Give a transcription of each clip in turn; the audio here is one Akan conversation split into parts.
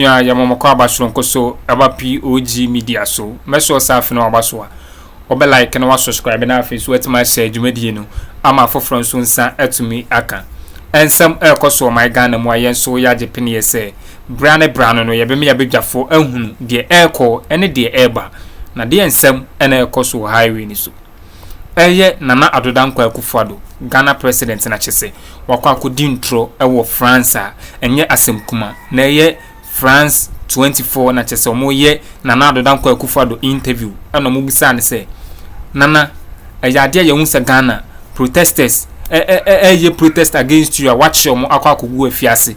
ya yamomako abasonko so aba POG Media so meso safi na abaso obe like na subscribe na afi so etima share J.Mensa&Dampare no ama foforo so nsa atumi aka ensem ekoso my Ghana mu ayen so ya J.P ne yese brane no yebe me yabedwafo ahunu de eko ene de eba na de ensem ene ekoso highway ni so eye nana Addo Akuffo Ghana president na chese wakwa akodi intro ewo France enye asemkuma na eye France 24 na chese omoye nana Addo Akuffo interview eno mo bisa ne se nana ayade ye hu se Ghana protesters ye protest against you watch omo akwa akogu afiase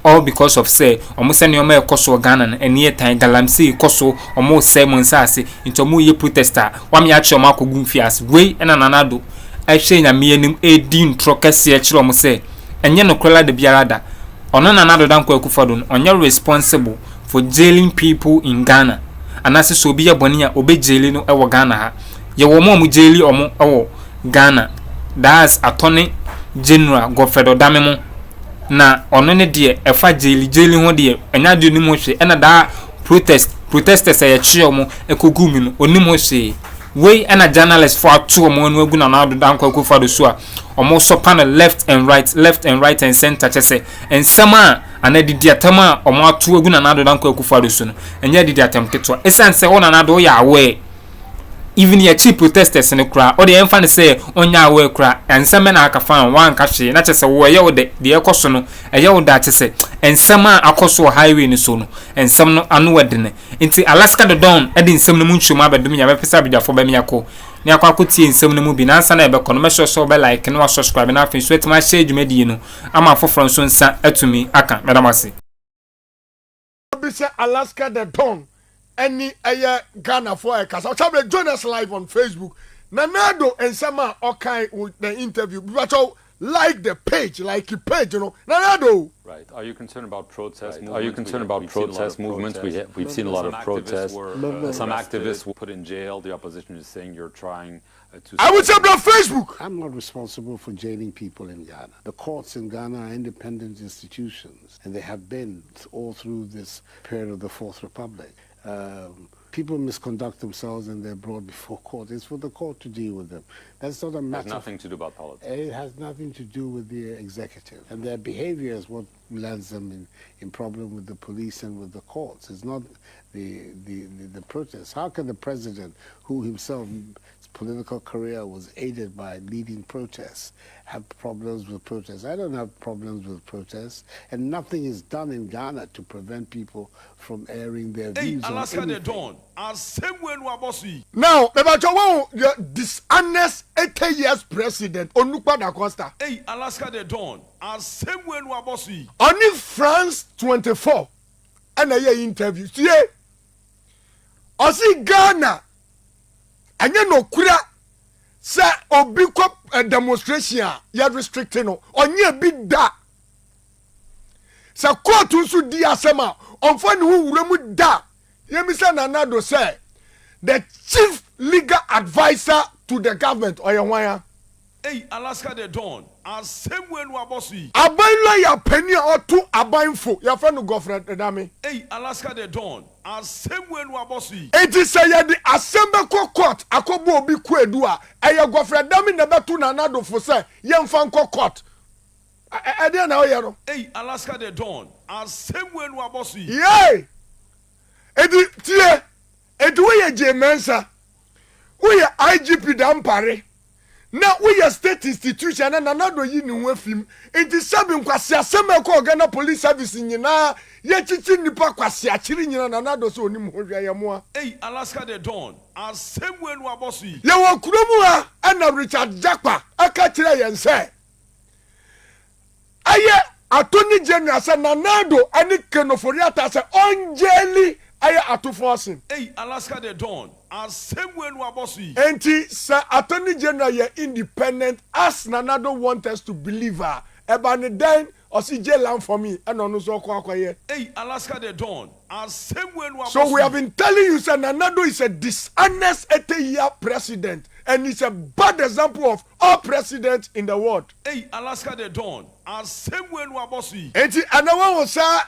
all because of say omo se ne omo ekoso Ghana na ene tan galamsey ekoso omo se monsase into omo ye protester wame achi omo akogu afiase we na nana Addo ahwe nyame anim edi intro kese akire omo se enye no kola de biarada ono nana Addo Akuffo no onye responsible for jailing people in Ghana anase so obi ye boni a obe jaili no ewo Ghana ha ye wo mo jaili omo ewo Ghana that's Attorney General Godfred Damemo na ono ne de efa jaili ho de enya de nim ho hwe ena da protesters ye chie omo ekogu mi no onim ho hwe we ena journalist for atu omo no agu na Addo Akuffo so a omo so panel left and right and center chese ensema anadi diatama omo atu agu na Addo Akuffo so no enya di diatam keto esense wona na Addo ya we even ye cheap protesters ne kra o de emfa ne say onya we kra ensema na aka fan wan ka hwe na chese wo ye wo de ekoso no eye wo da chese ensema akoso highway ni so no ensem no anu wedene nti Alaska the Dawn edi ensem no munchuma abedum ya bepesa bidafo ba miako ni akwa kotie ensem no mu bi na ansa na ebekọ no meso so be like no subscribe na afin so etima share J.Mensa&Dampare no ama foforo so nsa atumi aka medamase bisa Alaska the Dawn any Ghana for a cast. I'll join us live on Facebook. Nanado and Sama okay with the interview. But like the page, you know. Nanado. Right. Are you concerned about protests? Right. Are you concerned about protest movements? We've seen a lot of protests. Some activists were put in jail. The opposition is saying you're trying to... I would say on Facebook. I'm not responsible for jailing people in Ghana. The courts in Ghana are independent institutions, and they have been all through this period of the Fourth Republic. People misconduct themselves and they're brought before court. It's for the court to deal with them. That's not a matter. It has nothing to do about politics. It has nothing to do with the executive. And their behavior is what lands them in problem with the police and with the courts. It's not the protests. How can the president, who himself, his political career was aided by leading protests, have problems with protests? I don't have problems with protests, and nothing is done in Ghana to prevent people from airing their views on Alaska the anything. Dawn, same way no abosi. Now, about your dishonest 80 years president, Onukpa da Costa. Hey, Alaska the Dawn, same way no abosi. Only France 24, and a interview. See, I see Ghana, and you know, Kura. Say obi ko demonstration ya restricting no onye bi da say court nso di asema onfa ne hu wura mu da J.Mensa& Dampare say the chief legal advisor to the government oyewanya Hey, Alaska the Dawn, same way no abosi. aban lawyer penny or two abanfo your friend no Godfred Dame. Hey, Alaska the Dawn, same way no abosi. It is say the assembly court akobo obi kwedu a eye Godfred Dame na betu na Addo for say yemfa nko court e dey na oye no. Hey, Alaska the Dawn, same way no abosi. Yay! Edi tie edi we J.Mensa, we Xp0와 na we state institution na Addo yi ni ho afim enti sabi nkwase asema ko Ghana police service nyina ye chichi nipa kwase akiri nyina na Addo so onim ho hwa ye moa. Hey, Alaska the Dawn, same way no abosi. Ye wo kuromu a na Richard Jakpa aka kire ye nse aye Attorney General say na Addo ani kenoforiata say onjeli aye atofosin. Hey, Alaska the Dawn, same way no abosi. Enti say Attorney General ye independent as Addo want us to believe her. Ebani den osi jail for me and ono so kwa ye. Hey, Alaska the Dawn, same way no abosi. So we have been telling you say Addo is a dishonest 80-year president and it's a bad example of all presidents in the world. Hey, Alaska the Dawn, same way no abosi. Enti anawa wo say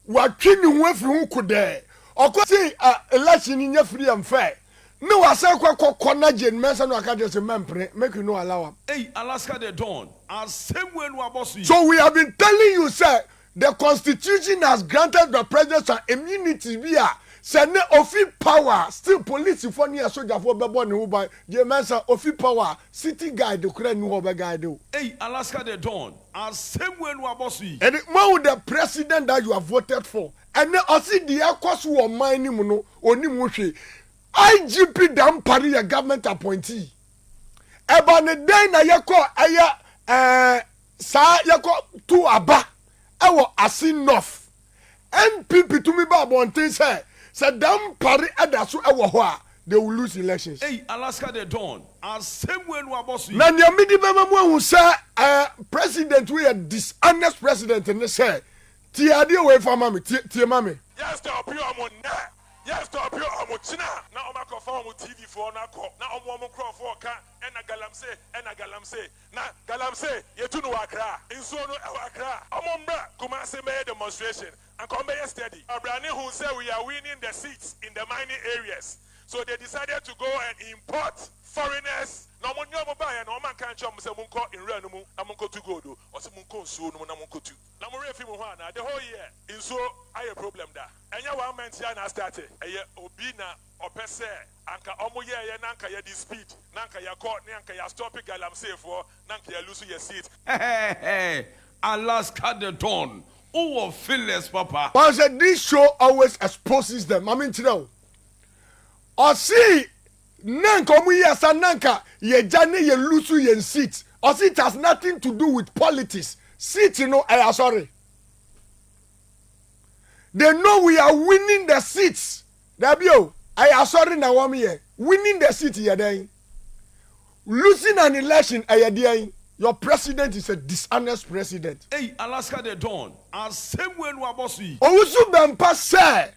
watwi ni ho afiri ho kodɛ ɔkɔ election ni nya free and fair no wasa kwa na J.Mensa no aka just mempre make you no allow am. Hey, Alaska the Dawn. Same way no bossy. So we have been telling you, sir, the constitution has granted the president an immunity via send ofi power still police for near soldier for bebo ne by J.Mensa ofi power city guide the kura no oba guide. Hey, Alaska the Dawn. Same way no bossy. And more with the president that you have voted for. And then also the akwas wo man ni mu no oni mu hwe. Xp0wa a government appointee. Eba ne den na yeko aya sa yeko to aba ewo asin north. NPP to me ba bonten say Dampare adaso ewo ho a they will lose elections. Hey, Alaska the Dawn. Same way no bossy. Na nya midi mama mu hu say president we a dishonest president ne say ti ade we for mama ti mama. Yes, stop you am na. Yes, stop you am china. Na o ma ko fa o TV for na ko. Na o mo crofo ka ena galamse. Na galamse yetu no Accra. Inso no Accra. O mo mbra kuma se me demonstration. And come yesterday. Abrani who say we are winning the seats in the mining areas. So they decided to go and import foreigners. No mo nyo mo ba ya no man kan chom se mun ko in real no mu na mun ko to go do. O se mun ko nsuo no na mun ko tu. Na mo refi mo ho na the whole year. Inso aye problem da. Enya 1 month ya na start. Eye obi na opese anka omo ye na anka ye di speed. Na anka ya ko na anka ya stop galamsey for na anka ya lose your seat. Hey, Alaska the Dawn. Oh, fearless, Papa. But said this show always exposes them. I mean, you or see, nanka muyasa nanka ye jane ye lusu ye seat. Or see, it has nothing to do with politics. Seat, you know, I sorry. They know we are winning the seats. Dabio, I sorry na wami winning the seat ye day. Losing an election ay day. Your president is a dishonest president. Hey, Alaska the Dawn. Same way no bossy. J.Mensa say.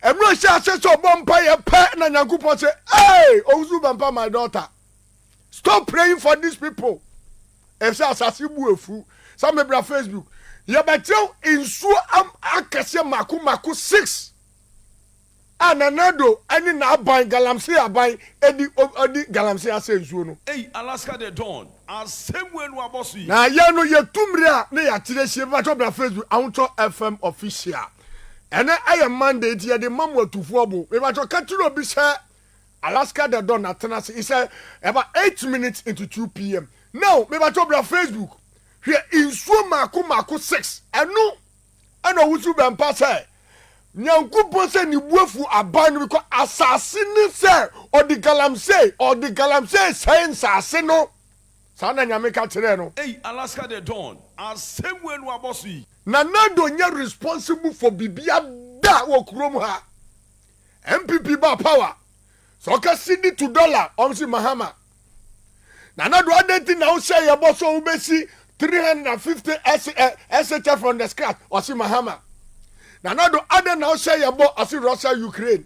Everyone says so bompa ye pe na Nyankopon say, "Hey, J.Mensa my daughter. Stop praying for these people." If say asasibu efu, some me bra Facebook. Ye betel insu am akese maku 6. Ananado ani na aban galamsey aban edi galamsey ase nsuo no. Hey, Alaska the Dawn. Same way no bossy. Na ye no ye tumre a na ya kire hie ba to bra Facebook Awuto FM official. Ene aye mandate ye de mamu atufo bo. We ba to katuro bi say Alaska the Dawn atena se. He said about 8 minutes into 2 p.m. Now me ba to bra Facebook. Hwe insuo maku 6. Eno ana J.Mensa say Nyankopon se ni buafu aban no ko asase ni se odi galamsey science ase no sa na nyame ka kire no. Hey, Alaska the Dawn. Same way no bossy. Na nado nya responsible for bibia da wo krom ha. MPP ba power. So ka cedi to dollar omsi Mahama. Na nado adenti na wo say ye boss wo besi 350 SHF from the scratch osi Mahama. Nanado other now say about as Russia Ukraine.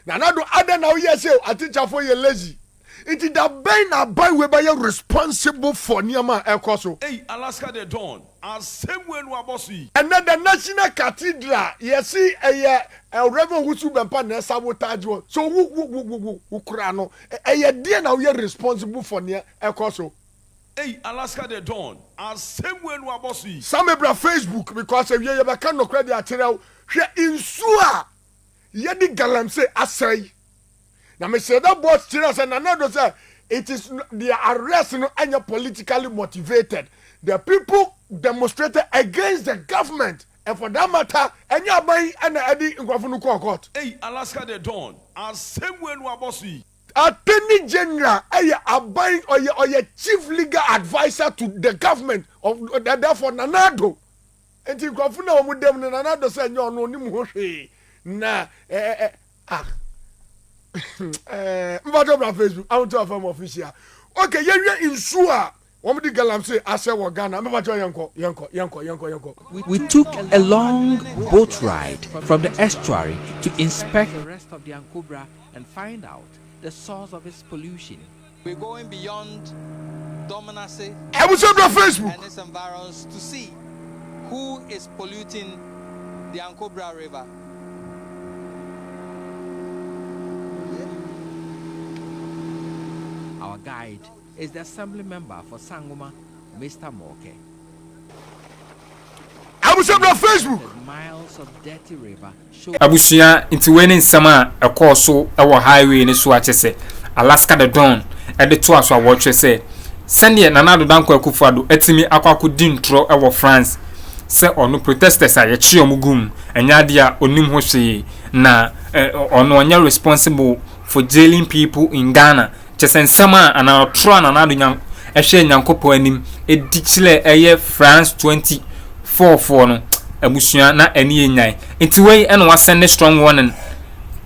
Nanado other now yes say a teacher for you lazy. It is the bay na buy we by responsible for Niama Ekoso. Hey, Alaska the Dawn. Same way no bossy. And then the National Cathedral, you see a Reverend J.Mensa na sabotage. So who krano a dear now you responsible for Nia Ekoso. Hey, Alaska the Dawn. Same way no bossy. Some bra Facebook because if you can no credit atirao hwe insua ye di galamsey asai. Na me say that boss tira say na no say it is the arrest no any politically motivated. The people demonstrated against the government and for that matter any abai and edi ngwafo no court. Hey, Alaska the Dawn. Same way no bossy. Attorney General abai or your chief legal advisor to the government of therefore Nanado. And you go for no with them Nanado say no no nim ho hwe na Mbadobra Facebook Awuto FM official. Okay, you insure Womdi galamsey ase wo Ghana. We took a long boat ride from the estuary to inspect the rest of the Ankobra and find out the source of its pollution. We're going beyond Dominase Facebook and its environs to see who is polluting the Ankobra River. Our guide is the assembly member for Sangoma, Mr. Moke. Abusabra Facebook. Miles of dirty river show Abusia into winning summer a course so our highway in Swatch say Alaska the Dawn at the twice I watch say send ye another danko Akuffo etimi akwaku dintro our France say ono protesters are ye mugum enyadia onim ho hwe na ono onya responsible for jailing people in Ghana chesen sama ana tro na nadu nyam ehwe nyankopo anim edichile eye France 24 no abusia na eni enyan enti wey eno wa send strong warning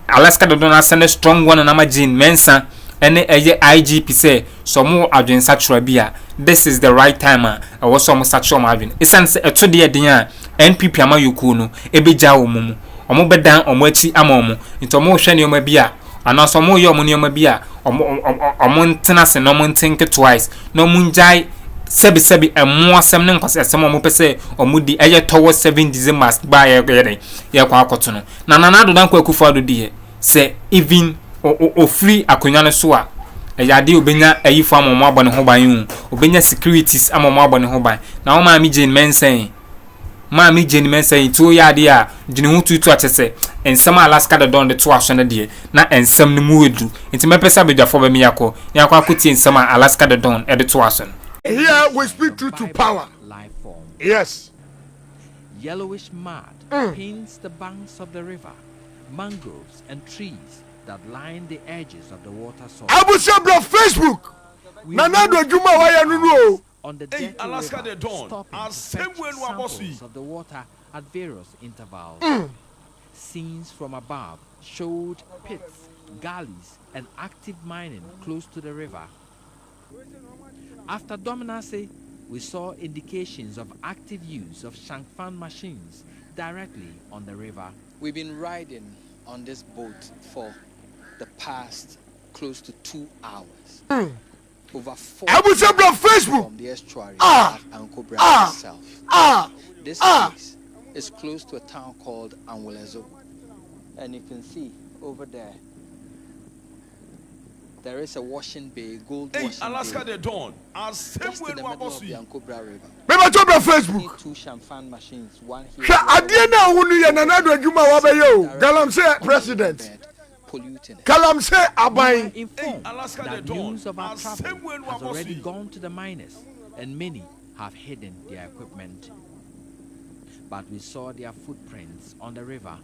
Alaska the Dawn send strong warning na J.Mensa ene eye IGP say some adwen satra bia this is the right time a was some satra adwen isan se eto de den a NPP amayoku no ebeja omumu omo bedan omo achi ama omo nti omo hwe ne omo bia ana so omo ye omo ne omo bia omo ntena se no omo ntenke twice no munjai sebi emu asem ne nkwase asem omo pese omo di eye towo 7 December ba ye kwa akoto no na nanado dan kwa Akuffo ado die se even o free akonya ne so a eyade obenya ayifo amomo abone ho ban hu obenya securities amomo abone ho ban na o ma mi J.Mensa to yade a gine hu tutu atese ensem Alaska the Dawn de to aso ne de na ensem ne mu edu enti mepesa bedwafo ba mi yakọ akoti ensem Alaska the Dawn e de to aso. Here we speak truth to power. life form. Yes. Yellowish mud paints the banks of the river, mangroves and trees that line the edges of the water source. Abusabra Facebook. Nanado Adwuma wa ye no. On the Hey, dirty Alaska river, the Dawn. stopping I'll to say fetch when we are bossy. samples of the water at various intervals. Scenes from above showed pits, gullies, and active mining close to the river. After Dominance, we saw indications of active use of Shankfan machines directly on the river. We've been riding on this boat for the past close to 2 hours. Over 4 Abusabra Facebook. from the estuary of Ankobra itself. This place is close to a town called Anwulezo. And you can see over there, there is a washing bay, gold Hey, washing Alaska bay, the Dawn. I'll say just in when the we are middle of the bossy. Ankobra River. Abusabra See Facebook. 2 Shankfan machines, one here. Hwe adie na wonu ye Nanado Adwuma wa be yo. Galamsey president. Polluting it. Galamsey aban. Informed Alaska the that Dawn. news of our I'll say travel when we has are already bossy. gone to the miners, and many have hidden their equipment. But we saw their footprints on the river.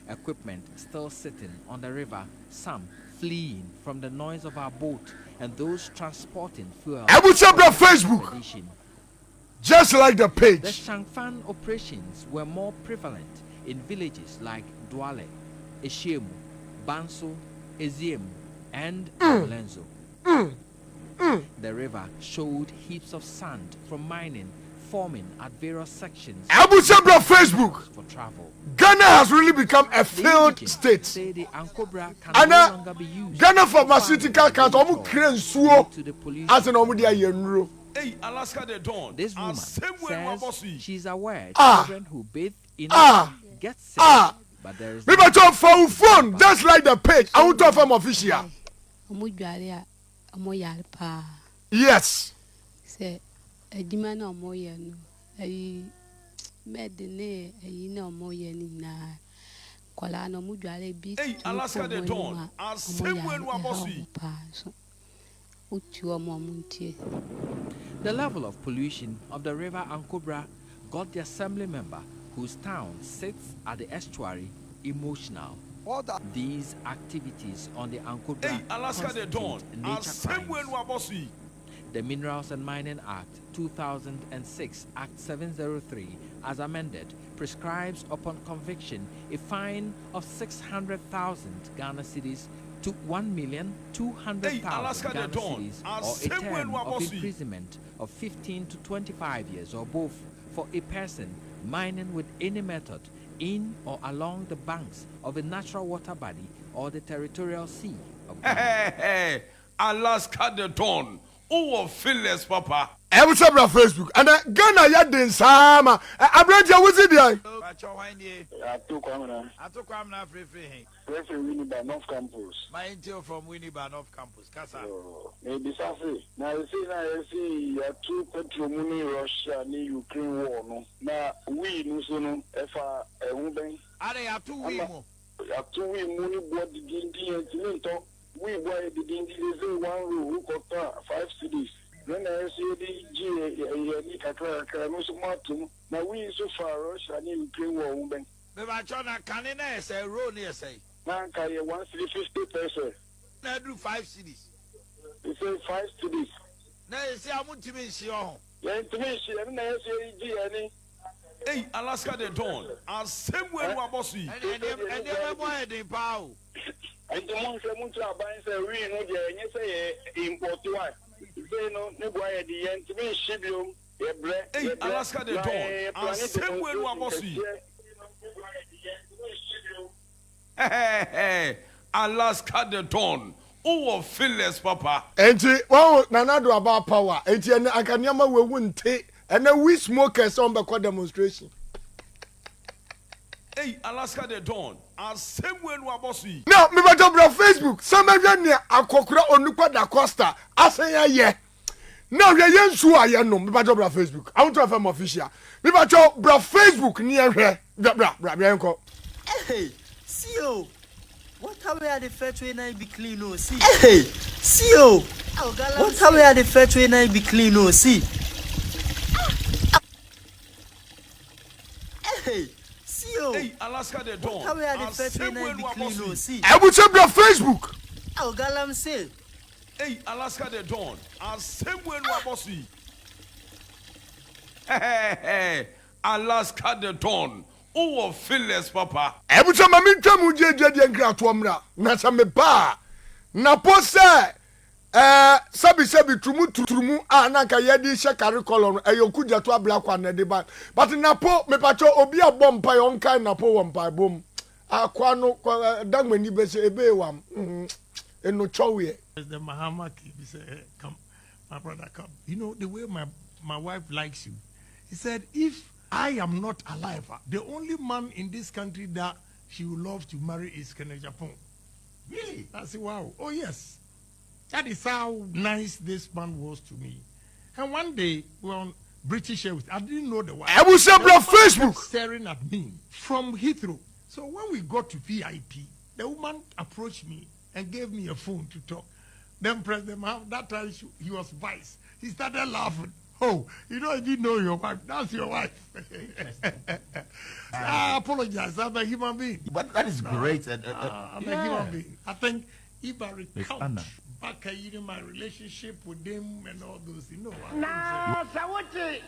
Equipment still sitting on the river, some fleeing from the noise of our boat, and those transporting fuel. Abusabra Facebook. Expedition. Just like the The page. Shankfan operations were more prevalent in villages like Douale, Eshiemu, Banso, Eziemu, and Lenzo. The river showed heaps of sand from mining forming at various sections Abusabra Facebook. for travel. Ghana has really become a The failed indigents state. say the Ankobra can And no longer be used Ghana to pharmaceutical farm council omu agriculture kire nsuo due to the pollution. as an omu dia yenro. Hey, Alaska the Dawn. This I'll woman say when we are says bossy. she's aware Ah. children who bathe in Ah. it get sick, Ah. but there is Me no beto for phone just like the page. I want to from official. Ọmọ dware a ọmọ yare paa Yes. sɛ adwuma na ɔmɔ yɛ no ayi mɛde ne ayi na ɔmɔ yɛ no nyinaa kɔlaa na ɔmɔ dware bi Hey, Alaska the Dawn. I'll say ɔmɔ when we yare are ɛha bossy. ɔmɔ paa so wotu ɔmɔ ntie. The level of pollution of the river Ankobra got the assembly member, whose town sits at the estuary, emotional. These activities on the Ankobra Hey, Alaska the Dawn. constitute I'll nature say when crimes. we are bossy. The Minerals and Mining Act 2006, Act 703, as amended, prescribes upon conviction a fine of 600,000 Ghana cedis to 1,200,000 Hey, Alaska the Ghana Dawn. cedis, I'll or say a when term we are of bossy. imprisonment of 15 to 25 years or both for a person mining with any method in or along the banks of a natural water body or the territorial sea of Ghana. Hey, Alaska the Dawn. Oh, fearless, Papa. I will say on Facebook. And Ghana ya den sama. Abraja was it there? Atukwamna free. Winnie by North Campus. My intel from Winnie by North Campus. Kasa. Maybe Safi. Now you see you are two petrol money Russia ni Ukraine war no. Now we no so no if a woman. Are you two we mo? You two we money board the dindi and to we boy the dindi is one room who got 5 cities. Then I see the G kakra no so matum. Now we so far Russia ni Ukraine war woman. Me ba chona kanina say road near say. Man can you 150 pesos. Now do 5 cities. You say 5 cities. Now you see how much you mean she on. Yeah, to me she and I say G any. Hey, Alaska the Dawn. As same way we are bossy. And they boy the power. And the month buying say we no there and you say import one. Say no boy the end to me shibium. Hey, Alaska the Dawn. As same way we are bossy. Hey, Alaska the Dawn. Oh, Phyllis, Papa. Enti, wow, nanado about power. Enti, and Akanyama we wouldn't take, and then we smokers on the demonstration. Hey, Alaska the Dawn. As same way we are bossy. No, me bato bro Facebook. Some of you near Akokura Onupa da Costa. I say yeah. No, we are so I no. Me bato bro Facebook. I want to have an official. Me bato bro Facebook near here. Bra. Hey. CEO, what how we are the first way now be clean no see. Hey, CEO, what how we are the first way now be clean no see. Hey, CEO, hey, Alaska the Dawn. How we are the first way now be clean no see. I will say bro Facebook. Oh, galam say. Hey, Alaska the Dawn. As same way we are bossy. Hey, Alaska the Dawn. Oh, Phyllis, Papa. Every time I'm in trouble, JJ and Gratwamra. Nasa me ba. Na pose. Sabi trumu. Anaka yedi shakari kolon. Ayoku jatwa black one de ba. But napo me pacho obi a bomb pa yonka napo wampa boom. Akwano dagme ni bese ebe wam. Eno chowe. The Mahama he said, come, my brother, come. You know the way my wife likes you. He said, if I am not alive, the only man in this country that she would love to marry is J.Mensa&Dampare. Really? I said, wow. Oh, yes. That is how nice this man was to me. And one day, we were on British Airways. I didn't know the wife. I will say, bro, Facebook. Staring at me from Heathrow. So when we got to VIP, the woman approached me and gave me a phone to talk. Then President Mahama, that time he was vice. He started laughing. Oh, you don't even know your wife. That's your wife. I apologize. I'm a human being. But that is great. I'm a human being. I think if I recount back in my relationship with them and all those, you know. Nah, Sawati.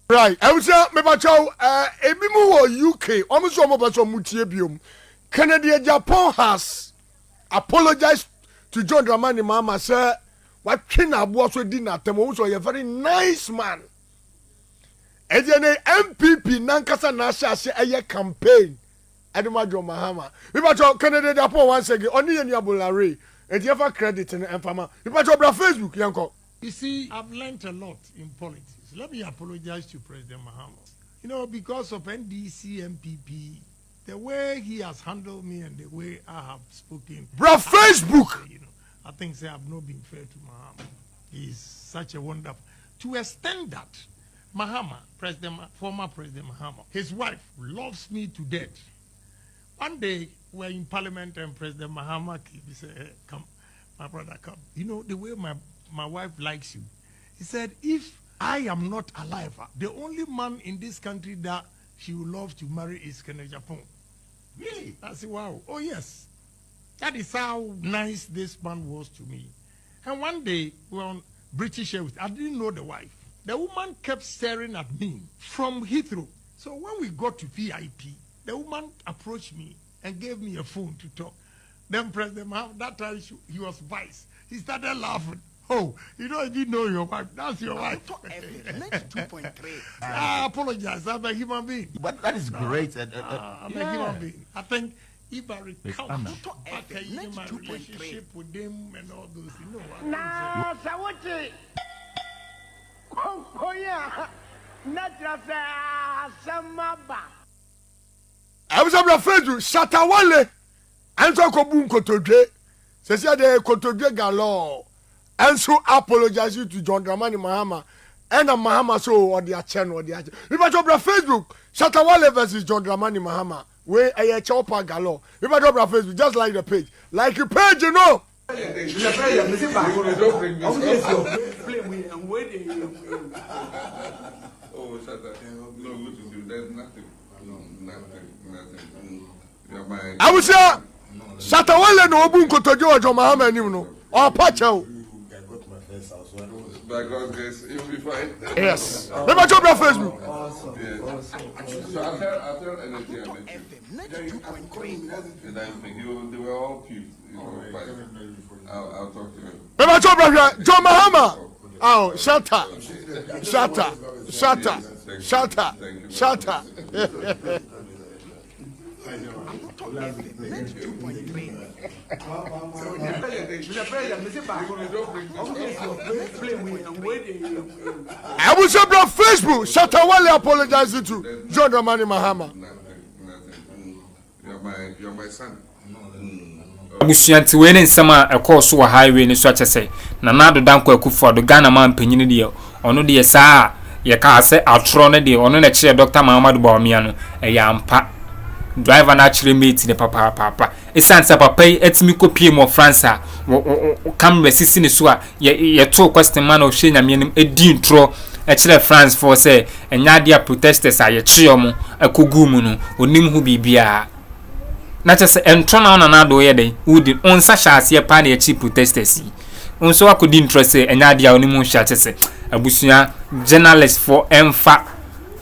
Right. I was saying, me bacho, ebimu UK. Almost all of us are mutiebium. Canada, Japan has apologized to John Dramani Mahama. Say, what can I was with dinner? So you're a very nice man. And then MPP Nankasa Nasha say a campaign. Addo Mahama. We bacho Canada, Japan once again. Only in Yabulare. And you have a credit in Empama. We bacho bra Facebook, Yanko. You see, I've learned a lot in politics. Let me apologize to President Mahama. You know, because of NDC, MPP, the way he has handled me and the way I have spoken. Bro, Facebook! You know, I think I have not been fair to Mahama. He's such a wonderful. To extend that, Mahama, former President Mahama, his wife loves me to death. One day, we're in Parliament and President Mahama he said, hey, come, my brother, come. You know, the way my wife likes you. He said, if I am not alive, the only man in this country that she would love to marry is J.Mensa&Dampare. Really? I said, wow. Oh, yes. That is how nice this man was to me. And one day, we were on British Airways. I didn't know the wife. The woman kept staring at me from Heathrow. So when we got to VIP, the woman approached me and gave me a phone to talk. Then President Mahama, that time he was vice. He started laughing. Oh, you don't even know your wife. That's your wife. 92.3. I apologize. I'm a human being. But that is great. I'm a human being. I think if I recount my relationship with them and all those, you know. Na sawoti. Koya. Natrasa samaba. I was on Facebook, Shatawale, and so Kobun Kotodre. Says the Kotodre Galo. And so apologize you to J.Mensa&Dampare Mahama. And a Mahama so or the channel or the other. If I drop Facebook, Shatawale versus J.Mensa&Dampare Mahama. Where a chopper galore. If I drop Facebook, just like the page. Like the page, you know. Oh, shut up. No, look at you. There's nothing. Nothing. I was here. Shatawale no Obun Kotojo Mahama and you know. Or Pacho. By God's grace, you'll be fine. Yes. Let me drop your Facebook. So I'll tell anything I met you. They were all cute. You know, but I'll talk to you. Let me drop your John Mahama. Oh, shut up. Shut up. Shut up. Shut up. Shut up. I will say on Facebook, Shatawale apologizing to J.Mensa&Dampare Mahama. You're my son. Abusuanti we ne nsema ekoso wa highway ni so achese na nado danko Akuffo do Ghana man panyini de ono de saa ye ka se atro ne de ono na kire Dr. Mahama Bawumia no yampa driver na kire mate ne papa esansa papa etimi kopie mo France a camera sisi ne so a ye to question man o hwe nyame edi intro kire France for say enya dia protesters a ye kire mo akogu mu no onim hu bibia na chese entona na na do ye de udi onsa hyase pa na ye chi protesters onso akodi interest enya dia oni mu hya chese abusua journalist for emfa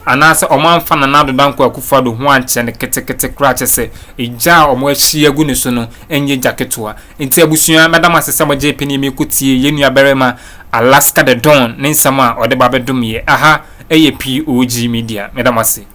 anase omanfa na na do danko Akuffo do ho anche ne ketekete kra chese eja omo ahia agu ne so no enye jaketoa enti abusua madam asesamo J.P ni me kotie ye nua berema Alaska the Dawn ne nsama ode ba bedom ye aha eye POG Media madam ase